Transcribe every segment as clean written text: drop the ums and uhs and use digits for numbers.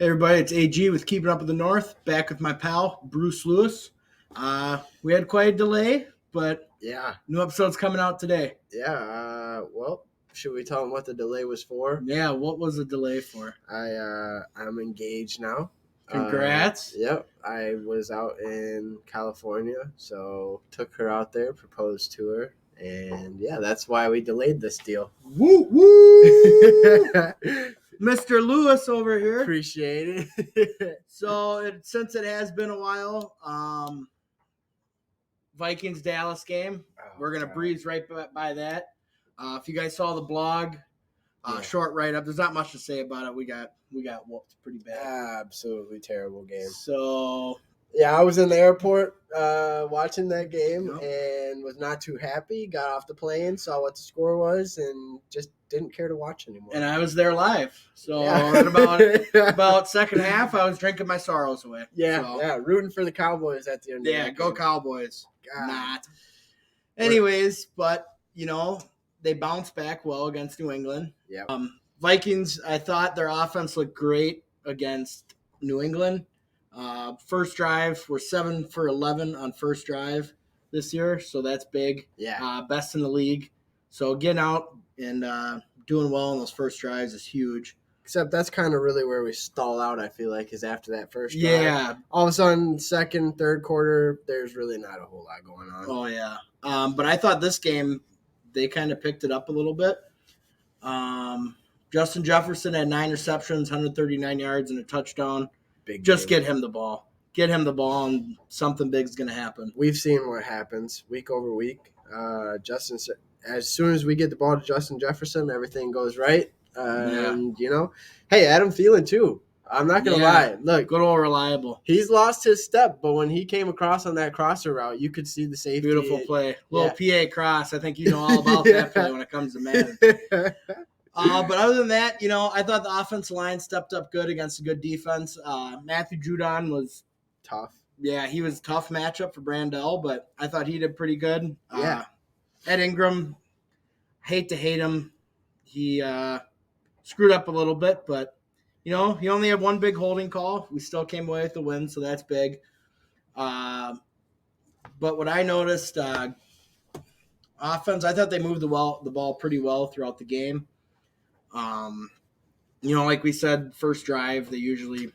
Hey everybody, it's AG with Keeping Up with the North, back with my pal, Bruce Lewis. We had quite a delay, but Yeah, new episode's coming out today. well, should we tell them what the delay was for? Yeah, what was the delay for? I'm engaged now. Congrats. Yep, I was out in California, so took her out there, proposed to her, and yeah, that's why we delayed this deal. Woo woo! Mr. Lewis over here. Appreciate it. So, since it has been a while, Vikings-Dallas game, we're going to breeze right by that. If you guys saw the blog, short write-up, there's not much to say about it. We got whooped pretty bad. Absolutely terrible game. So yeah, I was in the airport watching that game and was not too happy. Got off the plane, saw what the score was, and just didn't care to watch anymore. And I was there live. So at about second half, I was drinking my sorrows away. Yeah, rooting for the Cowboys at the end. Yeah, go Cowboys. Not. Anyways, but they bounced back well against New England. Yeah. Vikings, I thought their offense looked great against New England. First drive, we're 7 for 11 on first drive this year, so that's big. Yeah. Best in the league. So getting out and doing well in those first drives is huge. Except that's kind of really where we stall out, I feel like, is after that first drive. Yeah. All of a sudden, second, third quarter, there's really not a whole lot going on. Oh, yeah. But I thought this game, they kind of picked it up a little bit. Justin Jefferson had 9 receptions, 139 yards, and a touchdown. Just get him the ball. Get him the ball, and something big is going to happen. We've seen what happens week over week. As soon as we get the ball to Justin Jefferson, everything goes right. And, hey, Adam Thielen, too. I'm not going to lie. Look, good old reliable. He's lost his step, but when he came across on that crosser route, you could see the safety. Beautiful play. Little PA cross. I think you know all about that play when it comes to Madden. But other than that, I thought the offensive line stepped up good against a good defense. Matthew Judon was tough. Yeah, he was a tough matchup for Brandell, but I thought he did pretty good. Yeah. Ed Ingram, hate to hate him. He screwed up a little bit, but he only had one big holding call. We still came away with the win, so that's big. But what I noticed, offense, I thought they moved the ball pretty well throughout the game. Like we said, first drive, they usually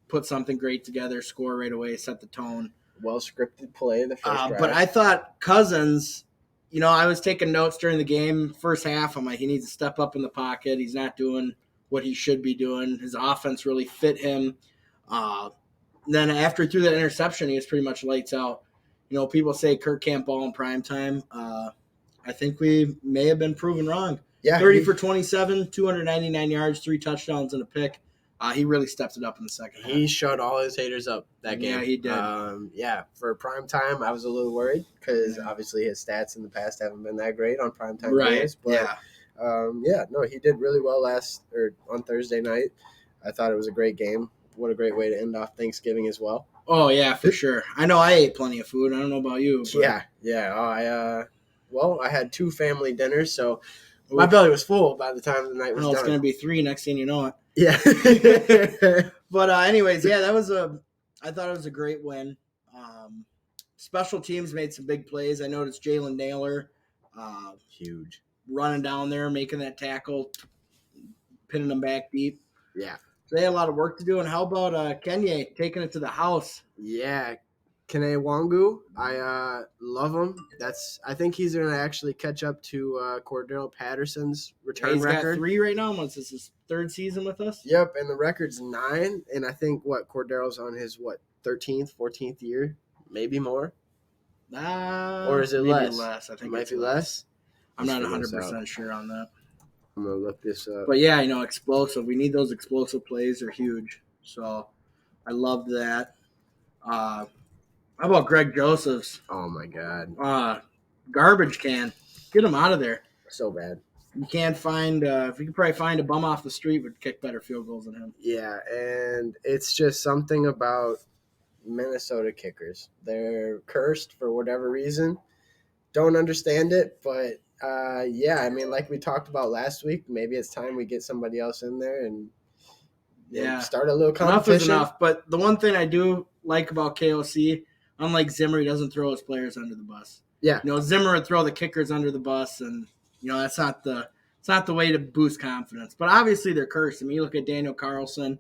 put something great together, score right away, set the tone. Well-scripted play the first drive. But I thought Cousins, I was taking notes during the game. First half, I'm like, he needs to step up in the pocket. He's not doing what he should be doing. His offense really fit him. Then after he threw that interception, he was pretty much lights out. People say Kirk can't ball in primetime. I think we may have been proven wrong. Yeah, 30 for 27, 299 yards, 3 touchdowns, and a pick. He really stepped it up in the second half. He shut all his haters up that game. Yeah, he did. For primetime, I was a little worried because obviously his stats in the past haven't been that great on primetime games. But he did really well on Thursday night. I thought it was a great game. What a great way to end off Thanksgiving as well. Oh, yeah, for sure. I know I ate plenty of food. I don't know about you. But... Yeah. I had 2 family dinners, so my belly was full by the time the night was done. It's going to be 3 next thing you know it. Yeah. But anyways, I thought it was a great win. Special teams made some big plays. I noticed Jalen Naylor. Huge. Running down there, making that tackle, pinning them back deep. Yeah. So they had a lot of work to do. And how about Kenya taking it to the house? Yeah. Kene Wangu, I love him. I think he's going to actually catch up to Cordell Patterson's return record. He's got 3 right now. This is his 3rd season with us. Yep, and the record's 9. And I think Cordell's on his 13th, 14th year, maybe more. Or is it less? I think it might be less. I'm not 100% sure on that. I'm gonna look this up. But explosive. We need those explosive plays. They're huge. So I love that. How about Greg Josephs? Oh my God. Garbage can. Get him out of there. So bad. You can't find if you could probably find a bum off the street would kick better field goals than him. Yeah, and it's just something about Minnesota kickers. They're cursed for whatever reason. Don't understand it, but like we talked about last week, maybe it's time we get somebody else in there and start a little competition. Enough is enough. But the one thing I do like about KOC, unlike Zimmer, he doesn't throw his players under the bus. Yeah. Zimmer would throw the kickers under the bus, and that's not the way to boost confidence. But obviously they're cursed. I mean, you look at Daniel Carlson,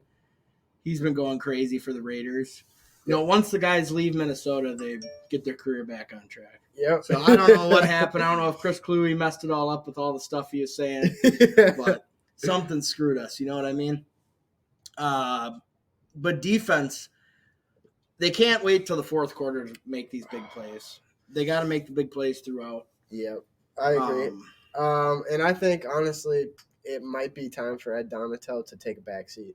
he's been going crazy for the Raiders. Once the guys leave Minnesota, they get their career back on track. Yep. So I don't know what happened. I don't know if Chris Cluey messed it all up with all the stuff he was saying, but something screwed us. You know what I mean? But defense, they can't wait till the fourth quarter to make these big plays. They got to make the big plays throughout. Yep, I agree. And I think, honestly, it might be time for Ed Donatel to take a backseat.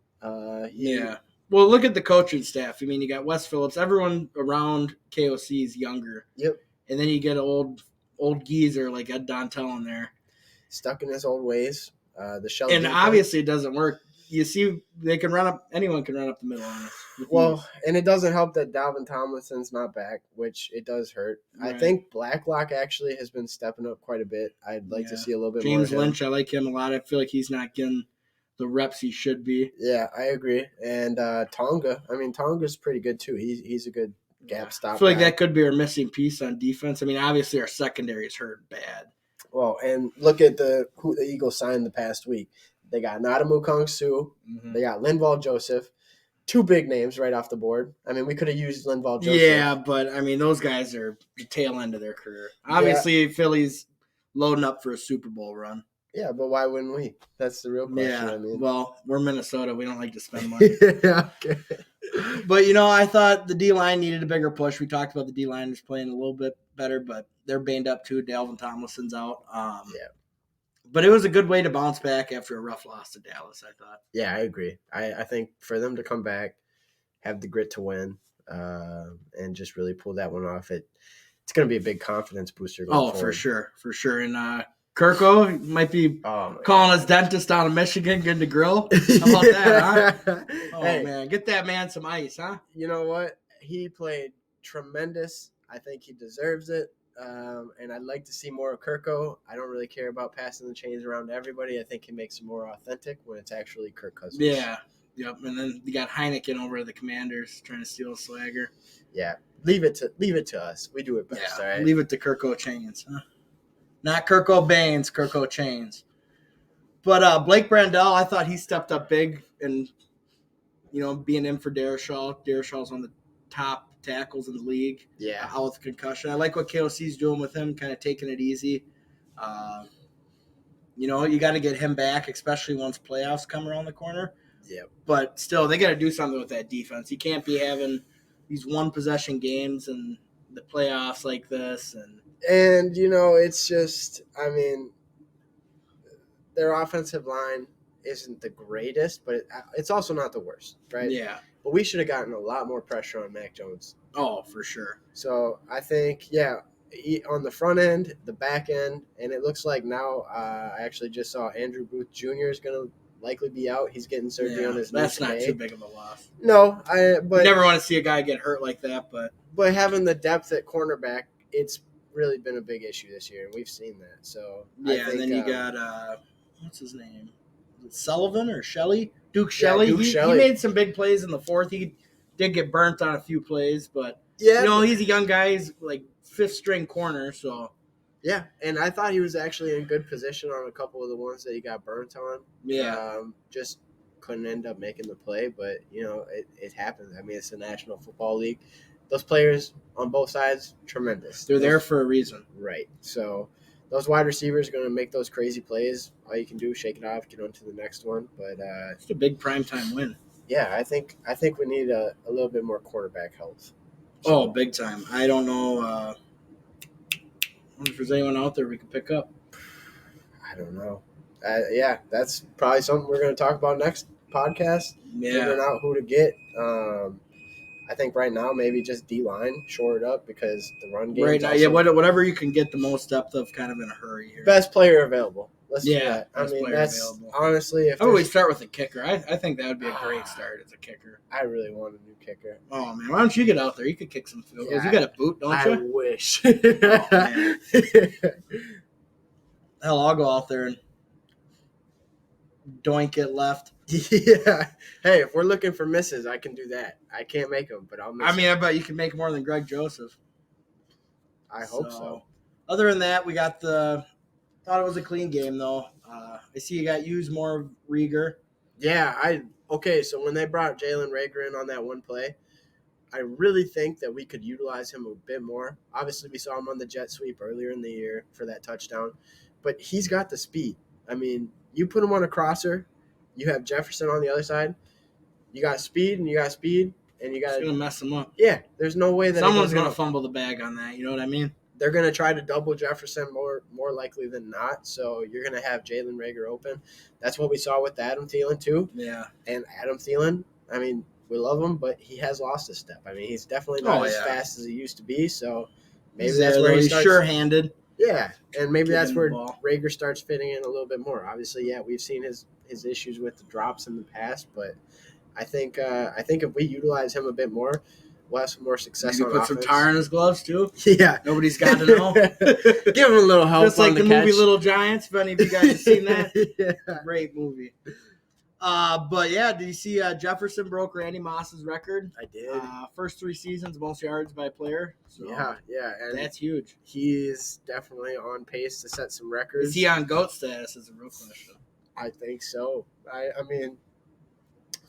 Well, look at the coaching staff. I mean, you got Wes Phillips. Everyone around KOC is younger. Yep. And then you get old geezer like Ed Donatel in there. Stuck in his old ways. And obviously it doesn't work. You see, anyone can run up the middle on this. Well, and it doesn't help that Dalvin Tomlinson's not back, which it does hurt. Right. I think Blacklock actually has been stepping up quite a bit. I'd like to see a little bit more. James Lynch, I like him a lot. I feel like he's not getting the reps he should be. Yeah, I agree. And Tonga, Tonga's pretty good too. He's a good gap stop. I feel like that could be our missing piece on defense. I mean, obviously our secondary is hurt bad. Well, and look at who the Eagles signed the past week. They got Nadamu Kong-Su. Mm-hmm. They got Linval Joseph. Two big names right off the board. I mean, we could have used Linval Joseph. Yeah, but, I mean, those guys are the tail end of their career. Obviously, Philly's loading up for a Super Bowl run. Yeah, but why wouldn't we? That's the real question. Yeah, well, we're Minnesota. We don't like to spend money. Yeah, okay. But, I thought the D-line needed a bigger push. We talked about the D-line is playing a little bit better, but they're banged up too. Dalvin Tomlinson's out. But it was a good way to bounce back after a rough loss to Dallas, I thought. Yeah, I agree. I think for them to come back, have the grit to win, and just really pull that one off, it's going to be a big confidence booster going forward. For sure. And Kirko might be calling his dentist out of Michigan, getting to grill. How about that, huh? Oh, hey, man. Get that man some ice, huh? You know what? He played tremendous. I think he deserves it. And I'd like to see more of Kirko. I don't really care about passing the chains around to everybody. I think he makes it more authentic when it's actually Kirk Cousins. Yeah. Yep. And then you got Heineken over at the Commanders trying to steal swagger. Yeah. Leave it to us. We do it best, all right? Leave it to Kirko Chains, huh? Not Kirko Baines, Kirko Chains. But Blake Brandel, I thought he stepped up big and, being in for Darrisaw. Darrishaw's on the top tackles in the league. Yeah. Out with concussion. I like what KOC's doing with him, kind of taking it easy. You got to get him back, especially once playoffs come around the corner. Yeah. But still, they got to do something with that defense. You can't be having these one-possession games and the playoffs like this. And it's just, their offensive line isn't the greatest, but it's also not the worst, right? Yeah. But we should have gotten a lot more pressure on Mac Jones. Oh, for sure. So I think, on the front end, the back end, and it looks like now I actually just saw Andrew Booth Jr. is going to likely be out. He's getting surgery on his knee. That's not too big of a loss. No, but you never want to see a guy get hurt like that. But having the depth at cornerback, it's really been a big issue this year, and we've seen that. So and then you got what's his name? Sullivan or Shelley? Duke Shelley. He made some big plays in the fourth. He did get burnt on a few plays, but he's a young guy. He's like fifth string corner, so yeah. And I thought he was actually in good position on a couple of the ones that he got burnt on. Yeah, just couldn't end up making the play, but it happens. I mean, it's the National Football League. Those players on both sides, tremendous. They're there for a reason, right? So those wide receivers are going to make those crazy plays. All you can do is shake it off, get on to the next one. But it's a big primetime win. Yeah, I think we need a little bit more quarterback health. So, big time. I don't know. I wonder if there's anyone out there we can pick up. I don't know. That's probably something we're going to talk about next podcast. Yeah. Figuring out who to get. I think right now maybe just D-line, shore it up because the run game. Right now, whatever you can get the most depth of, kind of in a hurry here. Best player available. Let's do that. Best player available. Honestly, if I always start with a kicker. I think that would be a great start as a kicker. I really want a new kicker. Oh man, why don't you get out there? You could kick some field goals. You got a boot, don't you? I wish. Oh, man. Hell, I'll go out there and doink it left. Yeah. Hey, if we're looking for misses, I can do that. I can't make them, but I'll miss I bet you can make more than Greg Joseph. I hope so. Other than that, we got thought it was a clean game, though. I see you got used more of Rieger. Yeah, okay, so when they brought Jalen Rager in on that one play, I really think that we could utilize him a bit more. Obviously, we saw him on the jet sweep earlier in the year for that touchdown, but he's got the speed. I mean, you put him on a crosser, you have Jefferson on the other side, you got speed, and you got speed, and you got. It's gonna mess him up. Yeah, there's no way that someone's gonna fumble the bag on that. You know what I mean? They're gonna try to double Jefferson more likely than not. So you're gonna have Jalen Rager open. That's what we saw with Adam Thielen too. Yeah. And Adam Thielen, I mean, we love him, but he has lost a step. I mean, he's definitely not as fast as he used to be. So maybe that's where he's sure-handed. Yeah, and maybe that's where Rager starts fitting in a little bit more. Obviously, yeah, we've seen his issues with the drops in the past, but I think if we utilize him a bit more, we'll have some more success. Maybe on put offense. some tar in his gloves too. Yeah, nobody's got to know. Give him a little help. Just like the movie Little Giants. If any of you guys have seen that, yeah. Great movie. But yeah, did you see Jefferson broke Randy Moss's record? I did. First 3 seasons, most yards by a player. So yeah, and that's huge. He's definitely on pace to set some records. Is he on GOAT status? Is a real question. I think so. I mean,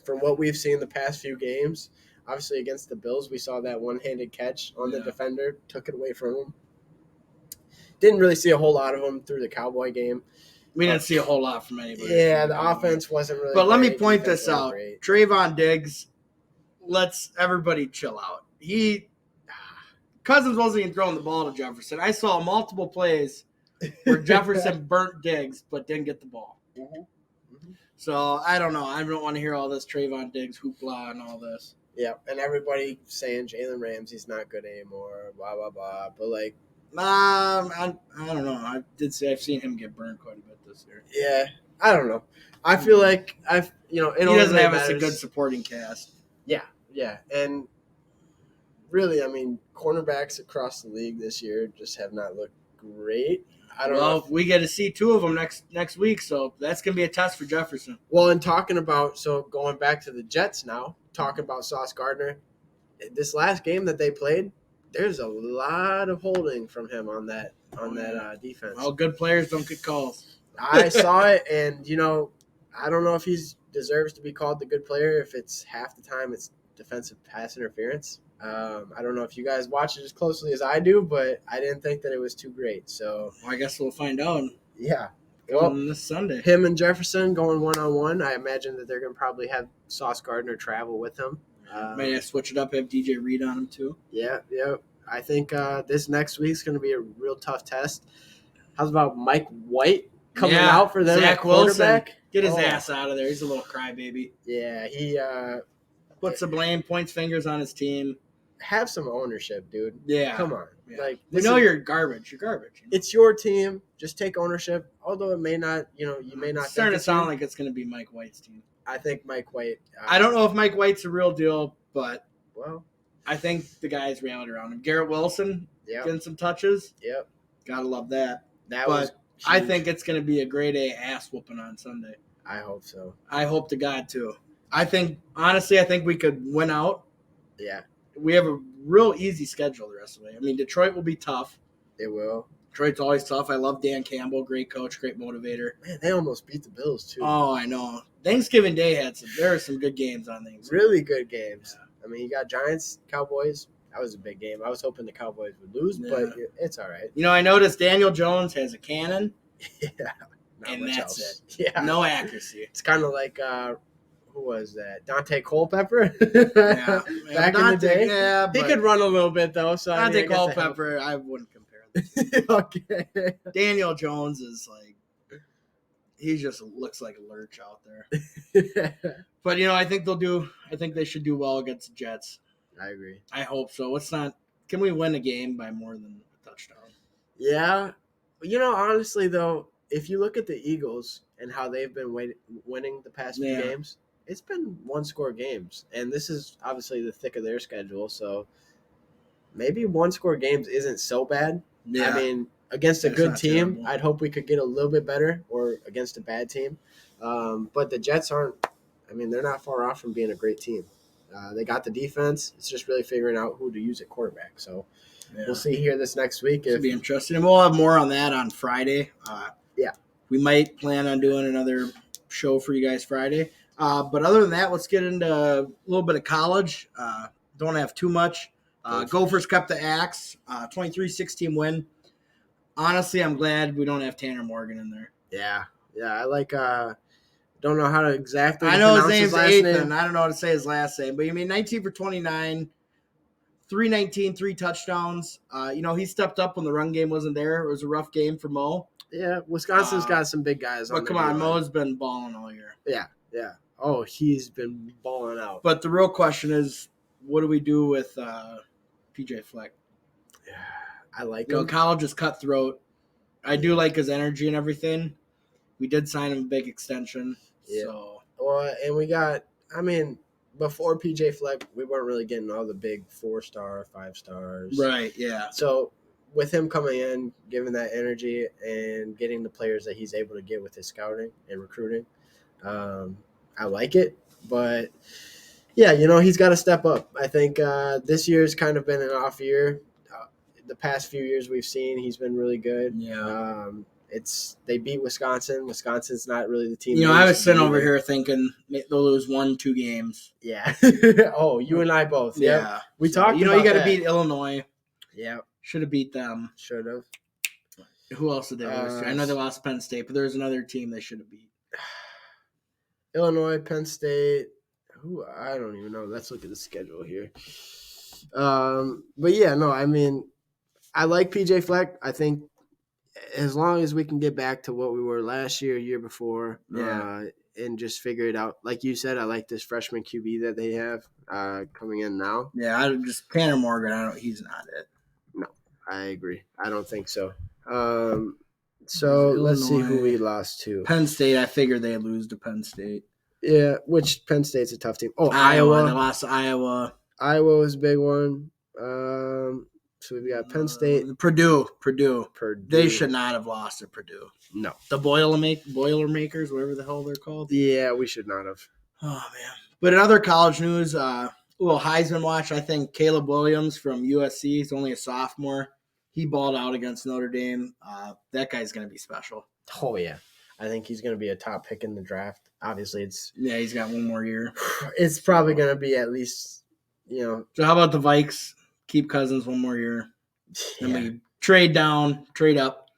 from what we've seen the past few games, obviously against the Bills, we saw that one-handed catch on the defender, took it away from him. Didn't really see a whole lot of him through the Cowboy game. We didn't see a whole lot from anybody. Yeah, the offense wasn't really. But let me point this out: Trayvon Diggs. Let's everybody chill out. Cousins wasn't even throwing the ball to Jefferson. I saw multiple plays where Jefferson burnt Diggs but didn't get the ball. Mm-hmm. Mm-hmm. So I don't know. I don't want to hear all this Trayvon Diggs hoopla and all this. Yeah, and everybody saying Jalen Ramsey's not good anymore. Blah blah blah. But like. I don't know. I did say I've seen him get burned quite a bit this year. Yeah, I don't know. I feel like he doesn't have us a good supporting cast. Yeah, and really, I mean, cornerbacks across the league this year just have not looked great. I don't know. Well, we get to see 2 of them next week, so that's gonna be a test for Jefferson. Well, and going back to the Jets now, talking about Sauce Gardner, this last game that they played. There's a lot of holding from him on that defense. Well, good players don't get calls. I saw it, and I don't know if he deserves to be called the good player. If it's half the time, it's defensive pass interference. I don't know if you guys watch it as closely as I do, but I didn't think that it was too great. So I guess we'll find out. Yeah. Well, this Sunday, him and Jefferson going 1-on-1. I imagine that they're going to probably have Sauce Gardner travel with him. May I switch it up? Have DJ Reed on him too? Yeah. I think this next week's going to be a real tough test. How's about Mike White coming out for them? Zach Wilson, get his ass out of there. He's a little crybaby. Yeah, he puts the blame, points fingers on his team. Have some ownership, dude. Yeah, come on. Yeah. Like you're garbage. You're garbage. It's your team. Just take ownership. Although it may not, you may not. It's starting to sound like it's going to be Mike White's team. I think Mike White. I don't know if Mike White's a real deal, but I think the guys rallied around him. Garrett Wilson getting some touches. Yep. Gotta love that. Was huge. I think it's going to be a grade A ass whooping on Sunday. I hope so. I hope to God too. Honestly, I think we could win out. Yeah. We have a real easy schedule the rest of the way. I mean, Detroit will be tough. It will. Detroit's always tough. I love Dan Campbell, great coach, great motivator. Man, they almost beat the Bills too. Oh, I know. Thanksgiving Day there were some good games on things. Really good games. Yeah. I mean, you got Giants, Cowboys. That was a big game. I was hoping the Cowboys would lose, but it's all right. I noticed Daniel Jones has a cannon. Yeah. And that's it. Yeah. No accuracy. It's kind of like who was that? Dante Culpepper? Yeah. Back in the day. Yeah, he could run a little bit though. So Dante Culpepper, I wouldn't compare them. Okay. Daniel Jones is like he just looks like a lurch out there. But I think they should do well against the Jets. I agree. I hope so. Can we win a game by more than a touchdown? Yeah. Honestly though, if you look at the Eagles and how they've been winning the past few games, it's been 1-score games. And this is obviously the thick of their schedule, so maybe 1-score games isn't so bad. Yeah. I mean, against a good team, terrible. I'd hope we could get a little bit better, or against a bad team. But the Jets aren't I mean, they're not far off from being a great team. They got the defense. It's just really figuring out who to use at quarterback. So we'll see here this next week. It'll be interesting. And we'll have more on that on Friday. Yeah. We might plan on doing another show for you guys Friday. But other than that, let's get into a little bit of college. Don't have too much. Gophers kept the axe. 23-16 win. Honestly, I'm glad we don't have Tanner Morgan in there. Yeah. I like don't know how to exactly I know pronounce his name's Ethan. I don't know how to say his last name. But you mean 19 for 29, 319, 3 touchdowns. He stepped up when the run game wasn't there. It was a rough game for Mo. Yeah, Wisconsin's got some big guys. But come on, Mo's been balling all year. Yeah. Oh, he's been balling out. But the real question is, what do we do with PJ Fleck? Yeah, I like him. College is cutthroat. I do like his energy and everything. We did sign him a big extension. Yeah. So. Well, and we got, before PJ Fleck, we weren't really getting all the big 4-star, 5 stars. Right, yeah. So with him coming in, giving that energy and getting the players that he's able to get with his scouting and recruiting, I like it. But, yeah, he's got to step up. I think this year's kind of been an off year. The past few years we've seen, he's been really good. Yeah. They beat Wisconsin. Wisconsin's not really the team. I was sitting over here thinking they'll lose 1-2 games. Yeah. Oh, you and I both. Yeah. Yep. We talked about you got to beat Illinois. Yeah. Should have beat them. Should have. Who else did they lose to? I know they lost Penn State, but there was another team they should have beat. Illinois, Penn State. Who? I don't even know. Let's look at the schedule here. But yeah, no, I like PJ Fleck. I think as long as we can get back to what we were last year before, and just figure it out. Like you said, I like this freshman QB that they have coming in now. Yeah, I just Tanner Morgan. He's not it. No, I agree. I don't think so. So let's see who we lost to. Penn State. I figured they'd lose to Penn State. Yeah, which Penn State's a tough team. Oh, Iowa. They lost to Iowa. Iowa was a big one. So we've got Penn State. Purdue. They should not have lost to Purdue. No. The Boilermakers, whatever the hell they're called. Yeah, we should not have. Oh, man. But in other college news, a little Heisman watch, I think Caleb Williams from USC, he's only a sophomore. He balled out against Notre Dame. That guy's going to be special. Oh, yeah. I think he's going to be a top pick in the draft. Obviously, he's got one more year. It's probably going to be at least, So how about the Vikes? Keep Cousins one more year. Then we trade down, trade up,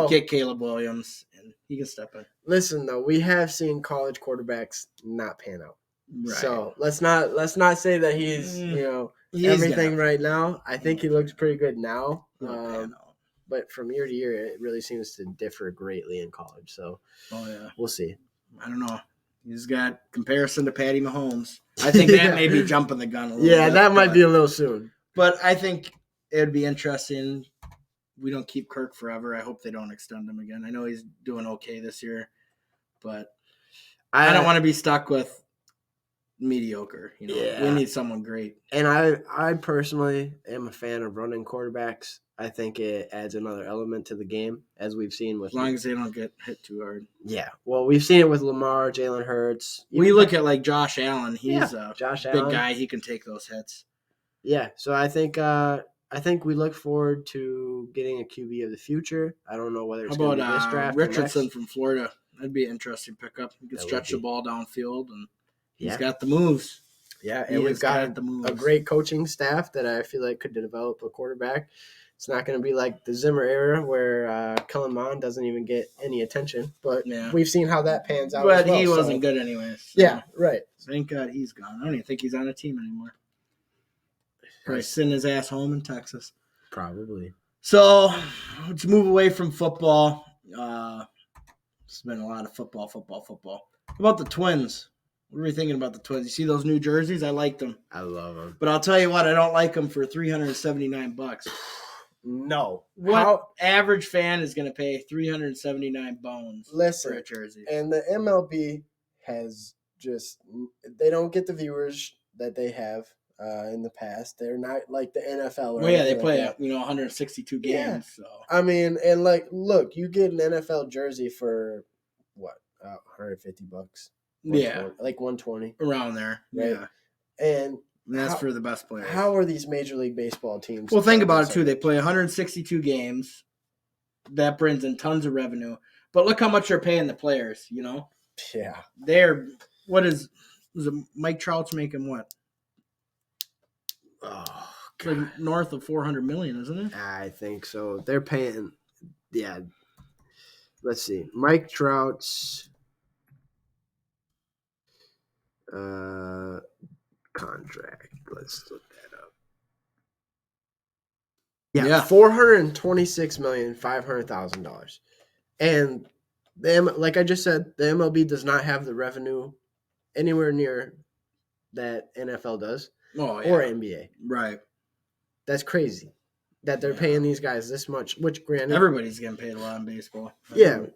get Caleb Williams, and he can step in. Listen, though, we have seen college quarterbacks not pan out. Right. So let's not say that he's everything right now. I think he looks pretty good now. But from year to year, it really seems to differ greatly in college. So we'll see. I don't know. He's got comparison to Patty Mahomes. I think that may be jumping the gun a little bit. Yeah, that might be a little soon. But I think it would be interesting. We don't keep Kirk forever. I hope they don't extend him again. I know he's doing okay this year, but I don't want to be stuck with mediocre. We need someone great. And I personally am a fan of running quarterbacks. I think it adds another element to the game, as we've seen with. As long as they don't get hit too hard. Yeah. Well, we've seen it with Lamar, Jalen Hurts. We look at like Josh Allen. He's a big guy. He can take those hits. Yeah. So I think we look forward to getting a QB of the future. I don't know whether it's going to be this draft. Richardson from Florida. That'd be an interesting pickup. He can stretch the ball downfield, and he's got the moves. Yeah, and we've got a great coaching staff that I feel like could develop a quarterback. It's not going to be like the Zimmer era where Kellen Mond doesn't even get any attention, but we've seen how that pans out. But he wasn't good anyways. So. Yeah, right. Thank God he's gone. I don't even think he's on a team anymore. Probably sitting his ass home in Texas. Probably. So let's move away from football. It's been a lot of football. How about the Twins? What are we thinking about the Twins? You see those new jerseys? I like them. I love them. But I'll tell you what, I don't like them for $379. No. What average fan is going to pay 379 bones for a jersey? And the MLB has they don't get the viewers that they have in the past. They're not like the NFL. Well, they play 162 games. Yeah. So I mean, and look, you get an NFL jersey for what, $150. like 120 around there, right? Yeah. And that's for the best players. How are these Major League Baseball teams? Well, think about it too. They play 162 games. That brings in tons of revenue. But look how much they're paying the players. Yeah, they're was it Mike Trout's making what? Oh, it's like north of 400 million, isn't it? I think so. They're paying. Yeah. Let's see. Mike Trout's contract. Let's look that up. Yeah. $426,500,000. And like I just said, the MLB does not have the revenue anywhere near that NFL does or NBA. Right. That's crazy that they're paying these guys this much, which granted... Everybody's getting paid a lot in baseball.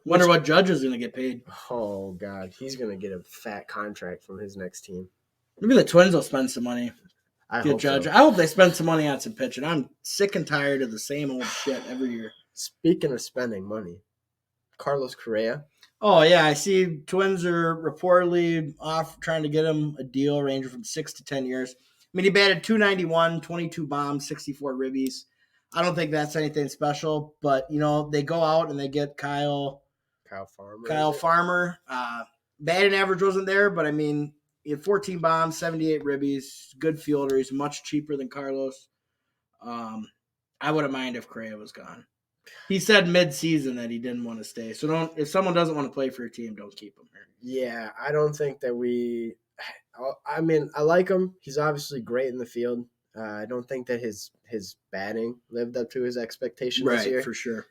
Wonder what Judge is going to get paid. Oh, God. He's going to get a fat contract from his next team. Maybe the Twins will spend some money. I hope Judge. So. I hope they spend some money on some pitching. I'm sick and tired of the same old shit every year. Speaking of spending money, Carlos Correa. Oh, yeah. I see Twins are reportedly off trying to get him a deal ranging from 6 to 10 years. I mean, he batted .291, 22 bombs, 64 ribbies. I don't think that's anything special, but, they go out and they get Kyle Farmer. Batting average wasn't there, but, I mean, he had 14 bombs, 78 ribbies, good fielder. He's much cheaper than Carlos. I wouldn't mind if Correa was gone. He said mid-season that he didn't want to stay. So if someone doesn't want to play for your team, don't keep him here. Yeah, I don't think that I mean, I like him. He's obviously great in the field. I don't think that his batting lived up to his expectations this year. Right, for sure.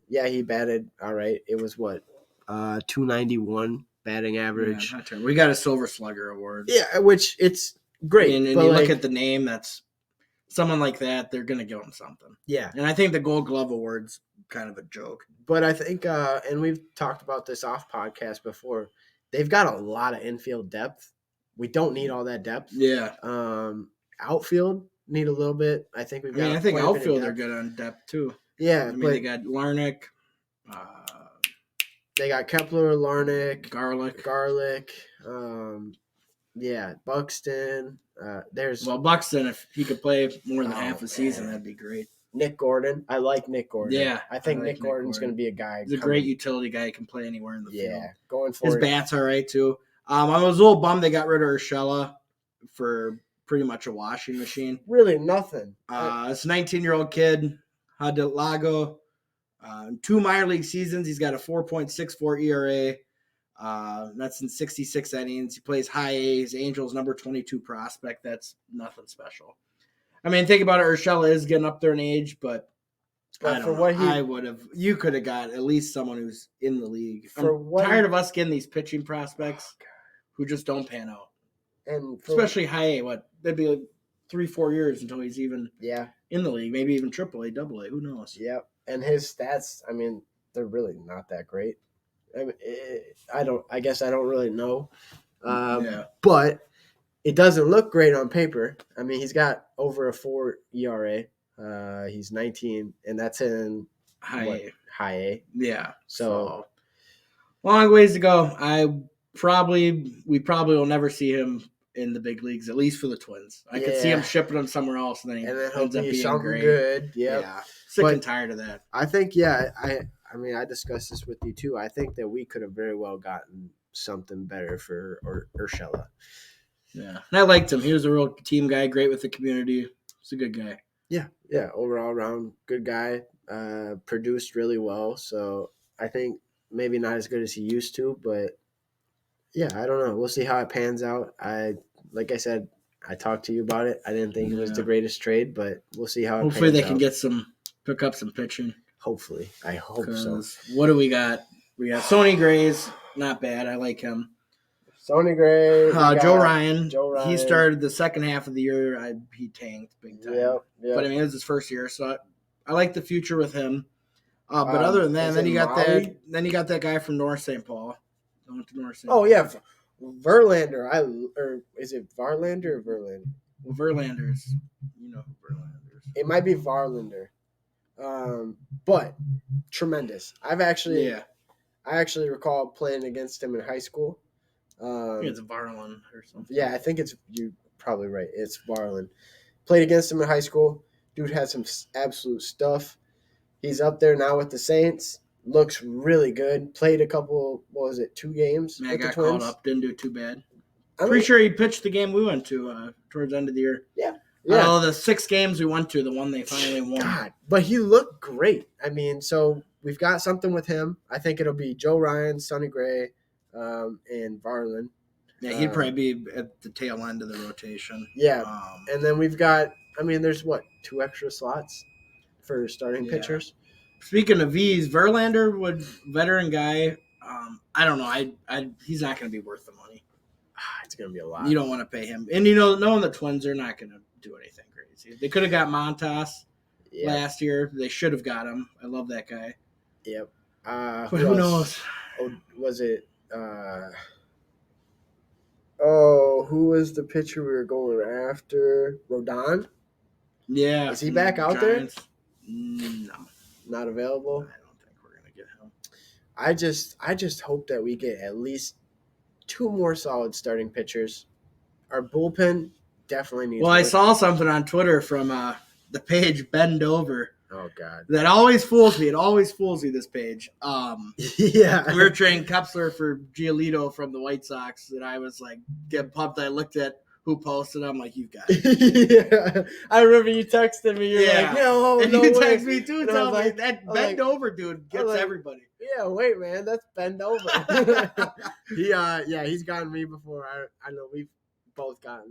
Yeah, he batted all right. It was what, 291 batting average. Yeah, we got a Silver Slugger award. Yeah, which it's great. And you look at the name, that's someone like that, they're going to give him something. Yeah. And I think the Gold Glove award's kind of a joke. But I think, and we've talked about this off podcast before, they've got a lot of infield depth. We don't need all that depth. Yeah. Outfield need a little bit. I think I think outfield are good on depth too. Yeah, but they got Larnach. They got Kepler, Larnach, Garlick. Yeah, Buxton. Buxton, if he could play more than half a season, that'd be great. Nick Gordon. I like Nick Gordon. Yeah. I think Nick Gordon's going to be a guy. He's a great utility guy. He can play anywhere in the field. Yeah, going forward. His bat's all right, too. I was a little bummed they got rid of Urshela for pretty much a washing machine. Really nothing. It's a 19-year-old kid, Hadelago. 2 minor league seasons. He's got a 4.64 ERA. That's in 66 innings. He plays high A. He's Angels number 22 prospect. That's nothing special. I mean, think about it. Urshela is getting up there in age, but I don't know. I would have. You could have got at least someone who's in the league. I'm tired of us getting these pitching prospects who just don't pan out. And especially high A. That'd be like 3-4 years until he's even in the league. Maybe even AAA, AA. Who knows? Yeah, and his stats. I mean, they're really not that great. I mean, I guess I don't really know. But it doesn't look great on paper. I mean, he's got over a 4 ERA. He's 19, and that's in high A. Yeah. So long ways to go. We probably will never see him in the big leagues, at least for the Twins. I could see him shipping him somewhere else, and then he ends up being great. Good. Yep. Yeah. Sick and tired of that. I think, I mean, I discussed this with you too. I think that we could have very well gotten something better for Urshela. Yeah, and I liked him. He was a real team guy, great with the community. He's a good guy. Yeah, overall around good guy. Produced really well. So I think maybe not as good as he used to, but yeah, I don't know. We'll see how it pans out. Like I said, I talked to you about it. I didn't think it was the greatest trade, but we'll see how it pans out. Hopefully they can pick up some pitching. Hopefully. I hope so. What do we got? We got Sonny Gray's. Not bad. I like him. Sonny Gray. Joe Ryan. He started the second half of the year. He tanked big time. Yeah. But, I mean, it was his first year, so I like the future with him. But other than that, then you got that guy from North St. Paul. Yeah. Verlander. Is it Varlander or Verlander? Well, Verlander's. You know who Verlander is. It might be Varlander. But tremendous. I actually recall playing against him in high school. I think it's Varlin or something. Yeah, I think you're probably right. It's Varlin. Played against him in high school. Dude had some absolute stuff. He's up there now with the Saints. Looks really good. Played a couple, 2 games Man, with the got Twins. called up. Didn't do too bad. Pretty sure he pitched the game we went to towards the end of the year. Yeah. Oh, the 6 games we went to, the one they finally won. God, but he looked great. I mean, so we've got something with him. I think it'll be Joe Ryan, Sonny Gray, and Varlin. Yeah, he'd probably be at the tail end of the rotation. Yeah, and then we've got, there's 2 extra slots for starting pitchers. Speaking of V's, Verlander veteran guy. I don't know. He's not going to be worth the money. It's going to be a lot. You don't want to pay him. And, knowing the Twins are not going to do anything crazy. They could have got Montas last year. They should have got him. I love that guy. Yep. But who knows? Oh, was it who was the pitcher we were going after? Rodon? Yeah. Is he back out Giants? there? No. Not available? I don't think we're going to get him. I just hope that we get at least 2 more solid starting pitchers. Our bullpen definitely needs. Well, I saw something on Twitter from the page Bend Over. Oh God, that always fools me. It always fools me. This page. Yeah, we were trading Kepler for Giolito from the White Sox, and I was like, getting pumped. I looked at who posted. I'm like, you got it. Yeah, I remember you texted me. You're like, no, and no you way. text me too. Tell me that Bend Over dude gets everybody. Yeah, wait, man, that's Bend Over. He's gotten me before. I know we've both got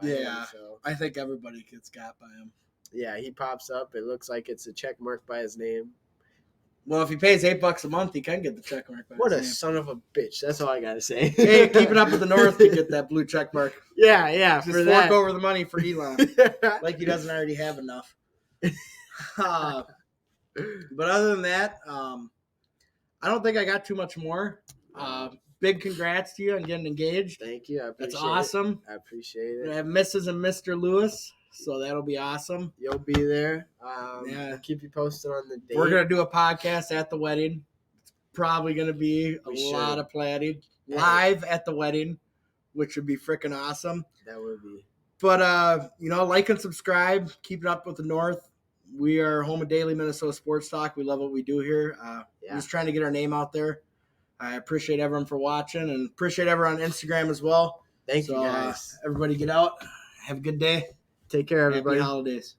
by him. So I think everybody gets got by him. Yeah, he pops up. It looks like it's a check mark by his name. Well, if he pays $8 a month, he can get the check mark by his name. What a son of a bitch. That's all I got to say. Hey, keep it up with the North to get that blue check mark. Yeah. Just fork over the money for Elon. Like he doesn't already have enough. But other than that, I don't think I got too much more. Big congrats to you on getting engaged. Thank you. I appreciate That's awesome. I appreciate it. I have Mrs. and Mr. Lewis, so that'll be awesome. You'll be there. I'll keep you posted on the date. We're going to do a podcast at the wedding. It's probably going to be a lot of planning. Live at the wedding, which would be freaking awesome. That would be. But, like and subscribe. Keep it up with the North. We are home of Daily Minnesota Sports Talk. We love what we do here. We're just trying to get our name out there. I appreciate everyone for watching and appreciate everyone on Instagram as well. Thank you, guys. Everybody get out. Have a good day. Take care, everybody. Happy holidays.